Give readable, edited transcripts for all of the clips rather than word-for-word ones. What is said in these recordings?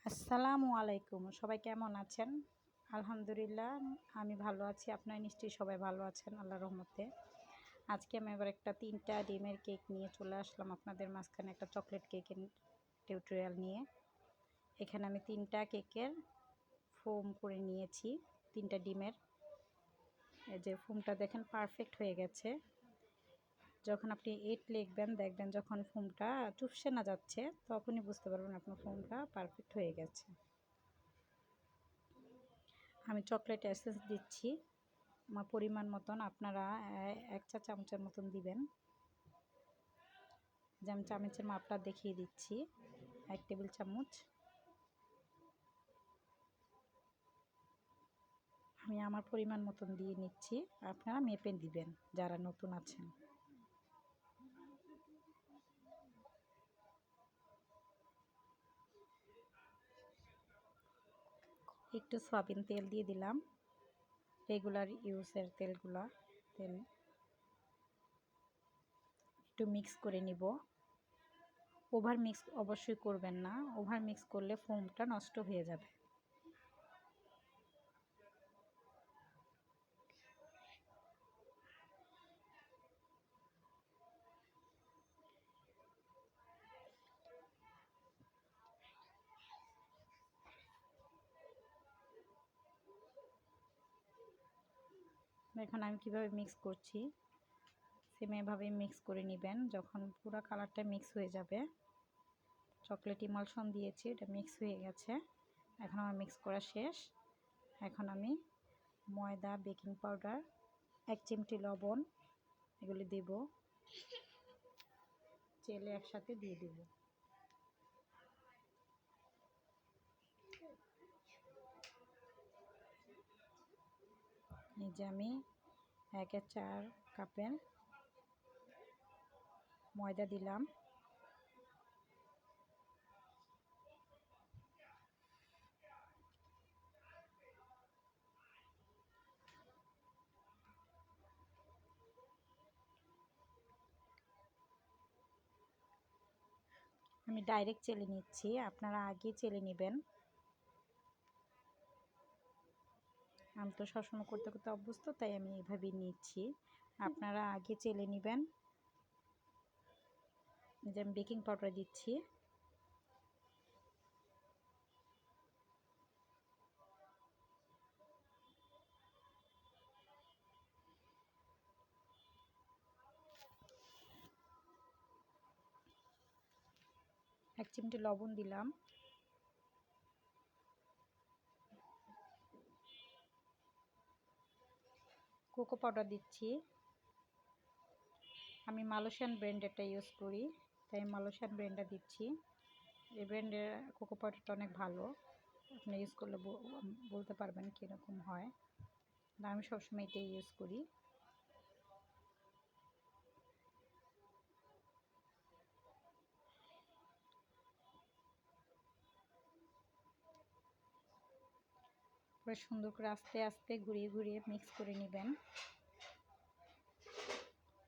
আসসালামু আলাইকুম। সবাই কেমন আছেন? আলহামদুলিল্লাহ আমি ভালো আছি। আপনারা নিশ্চয়ই সবাই ভালো আছেন আল্লাহর রহমতে। আজকে আমি আবার একটা ৩টা ডিমের কেক নিয়ে চলে আসলাম আপনাদের মাঝখানে, একটা চকলেট কেকের টিউটোরিয়াল নিয়ে। এখানে আমি ৩টা কেকের ফোম করে নিয়েছি, ৩টা ডিমের। এই যে ফোমটা দেখেন পারফেক্ট হয়ে গেছে। যখন আপনি 8 লিখবেন দেখবেন যখন ফোমটা চুপসে না যাচ্ছে তখনই বুঝতে পারবেন আপনার ফোমটা পারফেক্ট হয়ে গেছে। আমি চকলেট এসেন্স দিচ্ছি আমার পরিমাণ মতন, আপনারা 1 চা চামচের মতন দিবেন। যে আমি চামচের মাপটা দেখিয়ে দিচ্ছি, 1 টেবিল চামচ। আমি আমার পরিমাণ মতন দিয়ে নিচ্ছি, আপনারা মেপে দিবেন যারা নতুন আছেন। একটু সয়াবিন তেল দিয়ে দিলাম, রেগুলার ইউজের তেল। একটু মিক্স করে নিব। ওভার মিক্স অবশ্যই করবেন না, ওভার মিক্স করলে ফোমটা নষ্ট হয়ে যাবে। এখন আমি কিভাবে মিক্স করছি, সেম এভাবে মিক্স করে নেবেন। যখন পুরো কালারটা মিক্স হয়ে যাবে, চকলেট ইমালশন দিয়েছি, এটা মিক্স হয়ে গেছে। এখন আমার মিক্স করা শেষ। এখন আমি ময়দা, বেকিং পাউডার, 1 চিমটি লবণ এগুলি দেব, চেলে একসাথে দিয়ে দেব। এই যে আমি 1/4 কাপের ময়দা দিলাম। আমি ডাইরেক্ট চেলে নিচ্ছি, আপনারা আগে চেলে নেবেন। আমি তো সবসময় করতে করতে অভ্যস্ত, তাই আমি এইভাবেই নিচ্ছি। আপনারা আগে চেলে নেবেন। যে আমি বেকিং পাউডার দিচ্ছি, এক চিমটি লবণ দিলাম, কোকো পাউডার দিচ্ছি। আমি মালয়েশিয়ান ব্র্যান্ডেরটা ইউজ করি, তাই মালয়েশিয়ান ব্র্যান্ডটা দিচ্ছি। এই ব্র্যান্ডের কোকো পাউডারটা অনেক ভালো, আপনি ইউজ করলে বলতে পারবেন কীরকম হয়। আমি সবসময় এটাই ইউজ করি। পরে সুন্দর করে আস্তে আস্তে ঘুরিয়ে ঘুরিয়ে মিক্স করে নেবেন।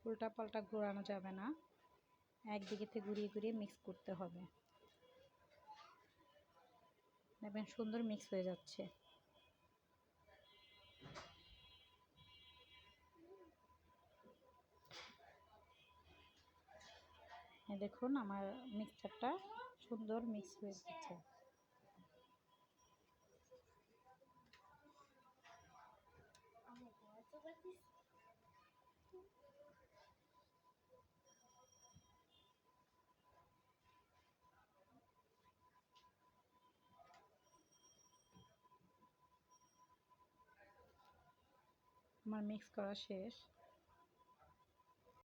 উল্টা পাল্টা ঘোরানো যাবে না, একদিকে থেকে ঘুরিয়ে ঘুরিয়ে মিক্স করতে হবে। দেখবেন সুন্দর মিক্স হয়ে যাচ্ছে। দেখুন আমার মিক্সচারটা সুন্দর মিক্স হয়ে যাচ্ছে। আমার মিক্স করা শেষ।